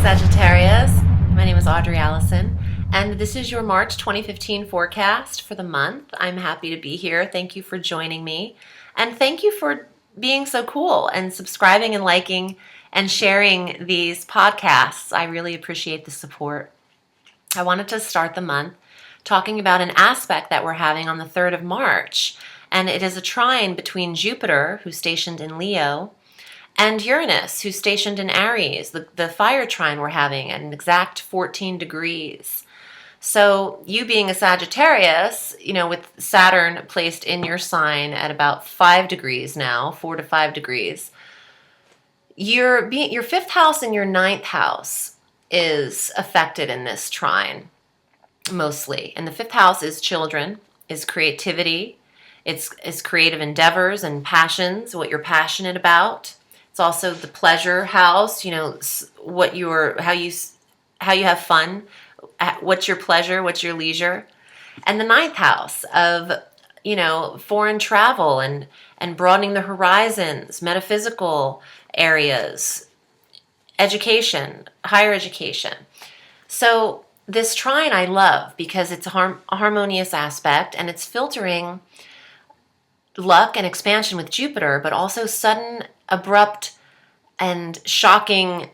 Sagittarius. My name is Audrey, Alison, and this is your March 2015 forecast for the month. I'm happy to be here. Thank you for joining me, and thank you for being so cool and subscribing and liking and sharing these podcasts. I really appreciate the support. I wanted to start the month talking about an aspect that we're having on the 3rd of March, and it is a trine between Jupiter, who's stationed in Leo, and Uranus, who's stationed in Aries, the fire trine we're having at an exact 14 degrees. So you being a Sagittarius, with Saturn placed in your sign at about 5 degrees now, 4 to 5 degrees, your 5th house and your 9th house is affected in this trine, mostly. And the 5th house is children, is creativity, it's creative endeavors and passions, what you're passionate about. It's also the pleasure house, how you have fun, what's your pleasure, what's your leisure. And the 9th house of, foreign travel and broadening the horizons, metaphysical areas, education, higher education. So this trine I love because it's a harmonious aspect, and it's filtering luck and expansion with Jupiter, but also sudden, abrupt, and shocking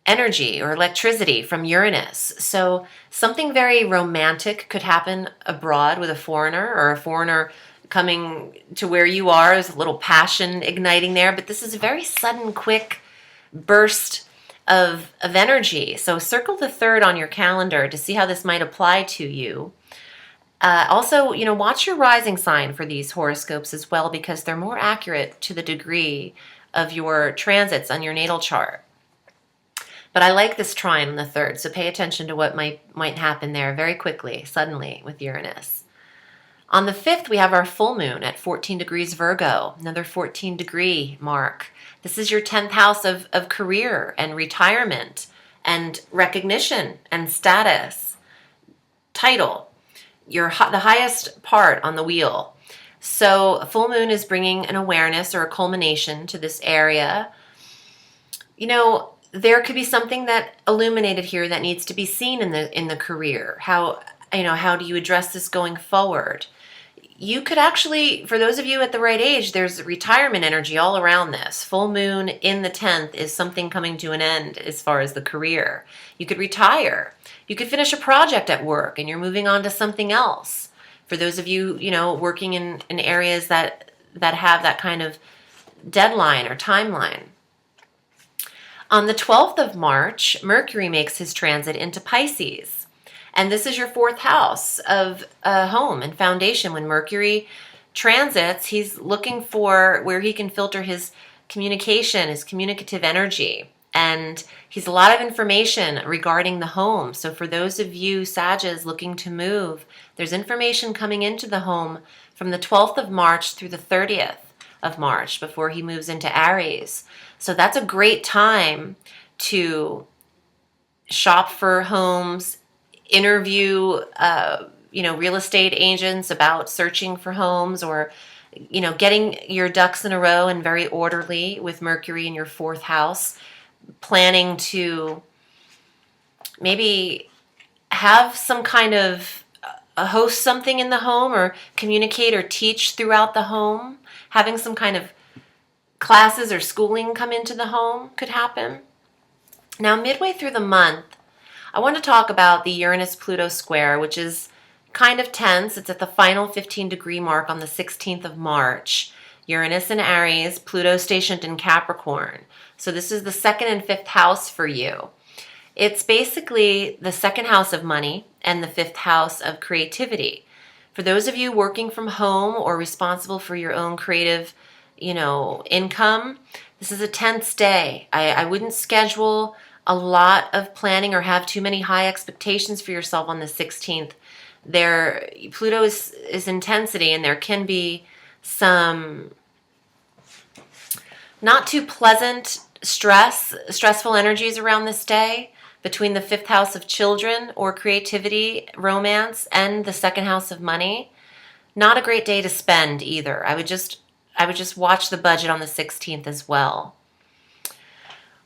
energy or electricity from Uranus. So something very romantic could happen abroad with a foreigner, or a foreigner coming to where you are. There's a little passion igniting there, but this is a very sudden, quick burst of energy. So circle the 3rd on your calendar to see how this might apply to you. Also, watch your rising sign for these horoscopes as well, because they're more accurate to the degree of your transits on your natal chart. But I like this trine on the 3rd, so pay attention to what might happen there very quickly, suddenly, with Uranus. On the 5th, we have our full moon at 14 degrees Virgo, another 14-degree mark. This is your 10th house of career and retirement and recognition and status, title. The highest part on the wheel. So a full moon is bringing an awareness or a culmination to this area. There could be something that illuminated here that needs to be seen in the career. How do you address this going forward? You could actually, for those of you at the right age, there's retirement energy all around this. Full moon in the 10th is something coming to an end as far as the career. You could retire. You could finish a project at work and you're moving on to something else. For those of you, working in areas that have that kind of deadline or timeline. On the 12th of March, Mercury makes his transit into Pisces. And this is your 4th house of home and foundation. When Mercury transits, he's looking for where he can filter his communication, his communicative energy. And he's a lot of information regarding the home. So for those of you Sages looking to move, there's information coming into the home from the 12th of March through the 30th of March before he moves into Aries. So that's a great time to shop for homes, interview, real estate agents about searching for homes, or, getting your ducks in a row and very orderly with Mercury in your 4th house. Planning to maybe have some kind of host something in the home, or communicate or teach throughout the home. Having some kind of classes or schooling come into the home could happen. Now, midway through the month, I want to talk about the Uranus-Pluto square, which is kind of tense. It's at the final 15-degree mark on the 16th of March. Uranus in Aries, Pluto stationed in Capricorn. So this is the 2nd and 5th house for you. It's basically the 2nd house of money and the 5th house of creativity. For those of you working from home or responsible for your own creative, income, this is a tense day. I wouldn't schedule a lot of planning or have too many high expectations for yourself on the 16th. Pluto is intensity, and there can be some not too pleasant stressful energies around this day between the 5th house of children or creativity, romance, and the 2nd house of money. Not a great day to spend either. I would just watch the budget on the 16th as well.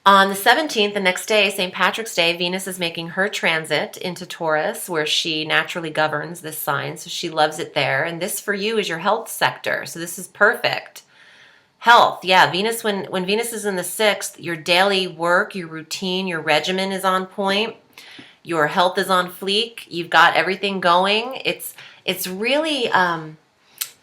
On the 17th, the next day, St. Patrick's Day, Venus is making her transit into Taurus, where she naturally governs this sign, so she loves it there. And this for you is your health sector, so this is perfect. Health, yeah, Venus, when Venus is in the 6th, your daily work, your routine, your regimen is on point. Your health is on fleek. You've got everything going. It's really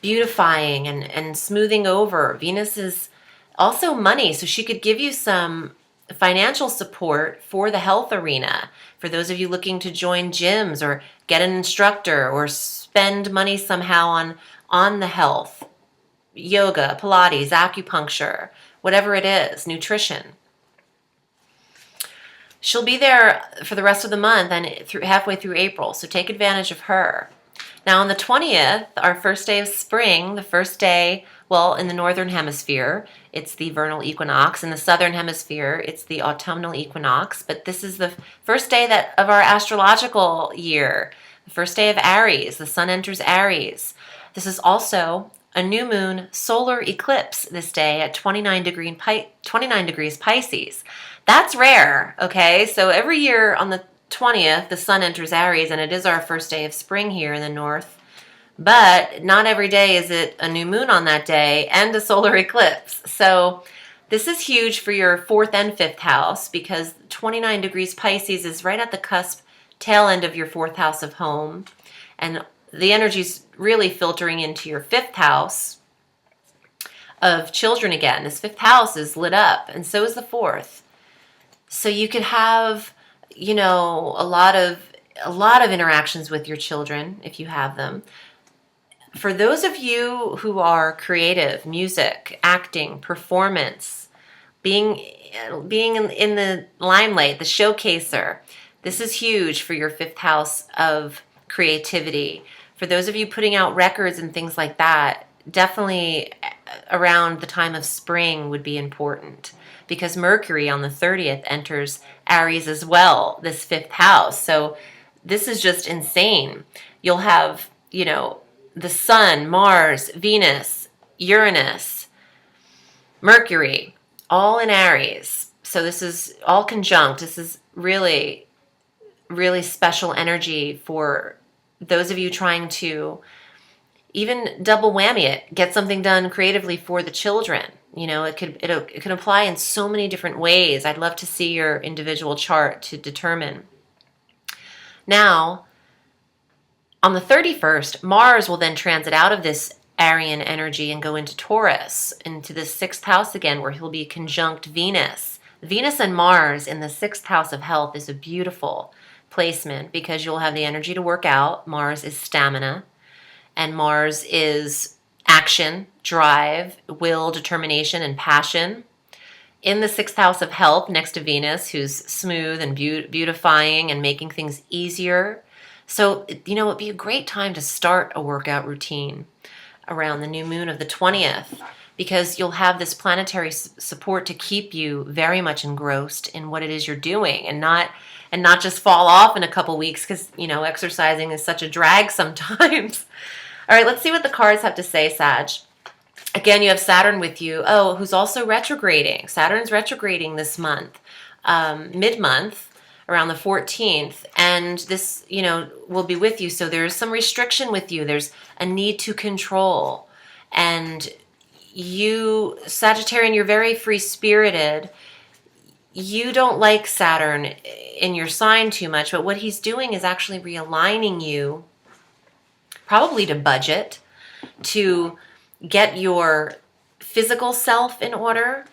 beautifying and smoothing over. Venus is also money, so she could give you some financial support for the health arena. For those of you looking to join gyms or get an instructor or spend money somehow on the health, yoga, Pilates, acupuncture, whatever it is, nutrition. She'll be there for the rest of the month and halfway through April, so take advantage of her. Now on the 20th, our first day of spring, the first day, well, in the northern hemisphere, it's the vernal equinox. In the southern hemisphere, it's the autumnal equinox. But this is the first day of our astrological year, the first day of Aries. The sun enters Aries. This is also a new moon solar eclipse this day at 29 degrees Pisces. That's rare, okay? So every year on the 20th, the sun enters Aries, and it is our first day of spring here in the north. But not every day is it a new moon on that day and a solar eclipse. So this is huge for your 4th and 5th house, because 29 degrees Pisces is right at the cusp, tail end of your 4th house of home. And the energy's really filtering into your 5th house of children again. This 5th house is lit up, and so is the 4th. So you could have, a lot of interactions with your children if you have them. For those of you who are creative, music, acting, performance, being in the limelight, the showcaser, this is huge for your 5th house of creativity. For those of you putting out records and things like that, definitely around the time of spring would be important, because Mercury on the 30th enters Aries as well, this 5th house. So this is just insane. You'll have, the Sun, Mars, Venus, Uranus, Mercury, all in Aries. So this is all conjunct. This is really, really special energy for those of you trying to even double whammy it, get something done creatively for the children. It could apply in so many different ways. I'd love to see your individual chart to determine. Now, on the 31st, Mars will then transit out of this Arian energy and go into Taurus, into the 6th house again, where he'll be conjunct Venus. Venus and Mars in the 6th house of health is a beautiful placement, because you'll have the energy to work out. Mars is stamina, and Mars is action, drive, will, determination, and passion. In the 6th house of health, next to Venus, who's smooth and beautifying and making things easier. So, it'd be a great time to start a workout routine around the new moon of the 20th, because you'll have this planetary support to keep you very much engrossed in what it is you're doing, and not just fall off in a couple weeks, because, exercising is such a drag sometimes. All right, let's see what the cards have to say, Sag. Again, you have Saturn with you. Oh, who's also retrograding. Saturn's retrograding this month, mid-month, around the 14th, and this, will be with you. So there's some restriction with you. There's a need to control. And you, Sagittarian, you're very free-spirited. You don't like Saturn in your sign too much, but what he's doing is actually realigning you, probably to budget, to get your physical self in order.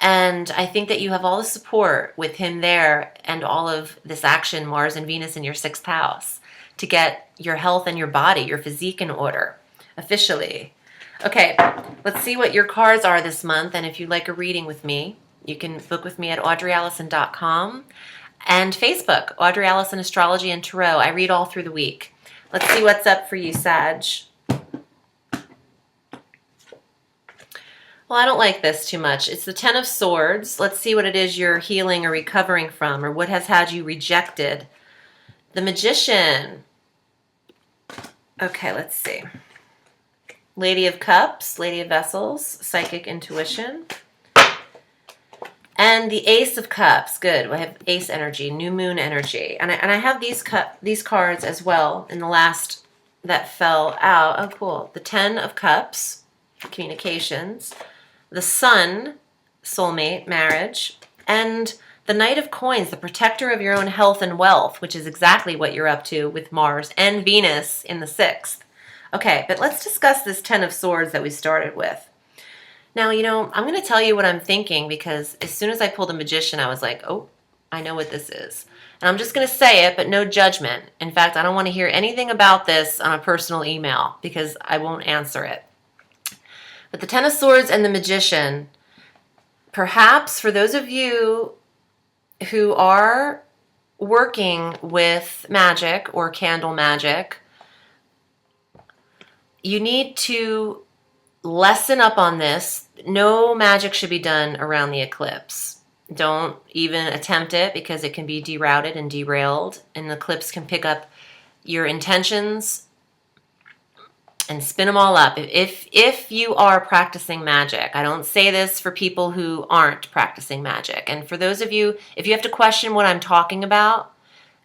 And I think that you have all the support with him there and all of this action, Mars and Venus in your 6th house, to get your health and your body, your physique in order, officially. Okay, let's see what your cards are this month. And if you'd like a reading with me, you can book with me at audreyallison.com and Facebook, Audrey Allison Astrology and Tarot. I read all through the week. Let's see what's up for you, Sag. Well, I don't like this too much. It's the 10 of Swords. Let's see what it is you're healing or recovering from, or what has had you rejected. The Magician. Okay, let's see. Lady of Cups, Lady of Vessels, Psychic Intuition. And the Ace of Cups. Good. I have Ace energy, new moon energy. And I have these cards as well in the last that fell out. Oh, cool. The Ten of Cups, communications. The Sun, soulmate, marriage. And the Knight of Coins, the protector of your own health and wealth, which is exactly what you're up to with Mars and Venus in the 6th. Okay, but let's discuss this Ten of Swords that we started with. Now, I'm going to tell you what I'm thinking because as soon as I pulled a Magician, I was like, oh, I know what this is. And I'm just going to say it, but no judgment. In fact, I don't want to hear anything about this on a personal email because I won't answer it. But the Ten of Swords and the Magician, perhaps for those of you who are working with magic or candle magic, you need to lessen up on this. No magic should be done around the eclipse. Don't even attempt it because it can be derouted and derailed, and the eclipse can pick up your intentions and spin them all up. If you are practicing magic, I don't say this for people who aren't practicing magic. And for those of you, if you have to question what I'm talking about,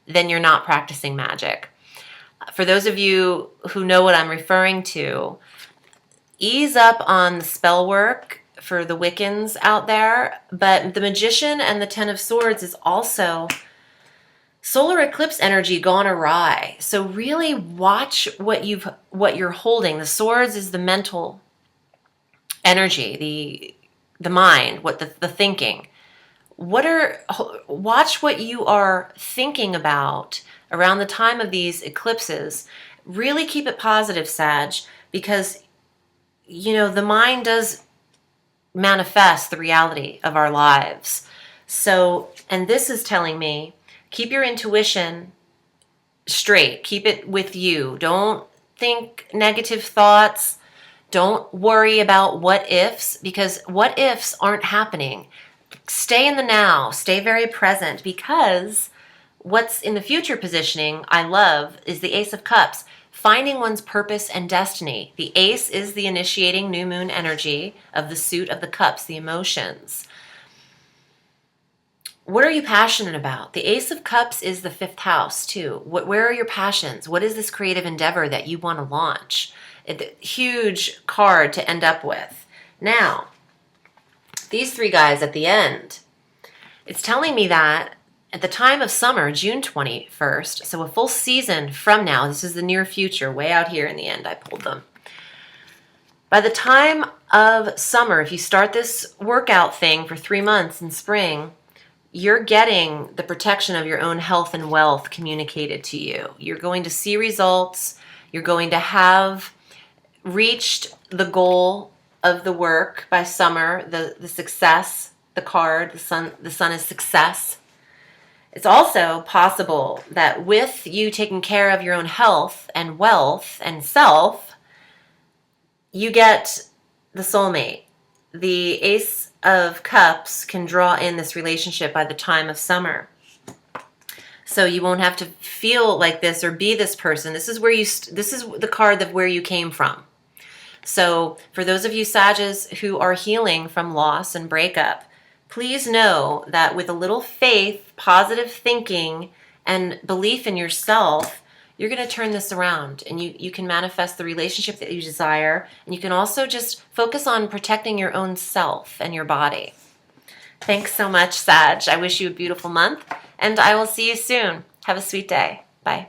then you're not practicing magic. For those of you who know what I'm referring to, ease up on the spell work for the Wiccans out there. But the Magician and the Ten of Swords is also solar eclipse energy gone awry. So really watch what you're holding. The swords is the mental energy, the mind, what the thinking. Watch what you are thinking about around the time of these eclipses. Really keep it positive, Sag, because the mind does manifest the reality of our lives. So, and this is telling me, keep your intuition straight. Keep it with you. Don't think negative thoughts. Don't worry about what ifs, because what ifs aren't happening. Stay in the now. Stay very present, because what's in the future positioning I love is the Ace of Cups. Finding one's purpose and destiny. The Ace is the initiating new moon energy of the suit of the cups, the emotions. What are you passionate about? The Ace of Cups is the 5th house too. Where are your passions? What is this creative endeavor that you want to launch? A huge card to end up with. Now, these 3 guys at the end, it's telling me that at the time of summer, June 21st, so a full season from now, this is the near future, way out here in the end, I pulled them. By the time of summer, if you start this workout thing for 3 months in spring, you're getting the protection of your own health and wealth communicated to you. You're going to see results. You're going to have reached the goal of the work by summer, the success, the card, the sun is success. It's also possible that with you taking care of your own health and wealth and self, you get the soulmate. The Ace of Cups can draw in this relationship by the time of summer. So you won't have to feel like this or be this person. This is the card of where you came from. So for those of you Sages who are healing from loss and breakup, please know that with a little faith, positive thinking, and belief in yourself, you're going to turn this around, and you can manifest the relationship that you desire, and you can also just focus on protecting your own self and your body. Thanks so much, Sag. I wish you a beautiful month, and I will see you soon. Have a sweet day. Bye.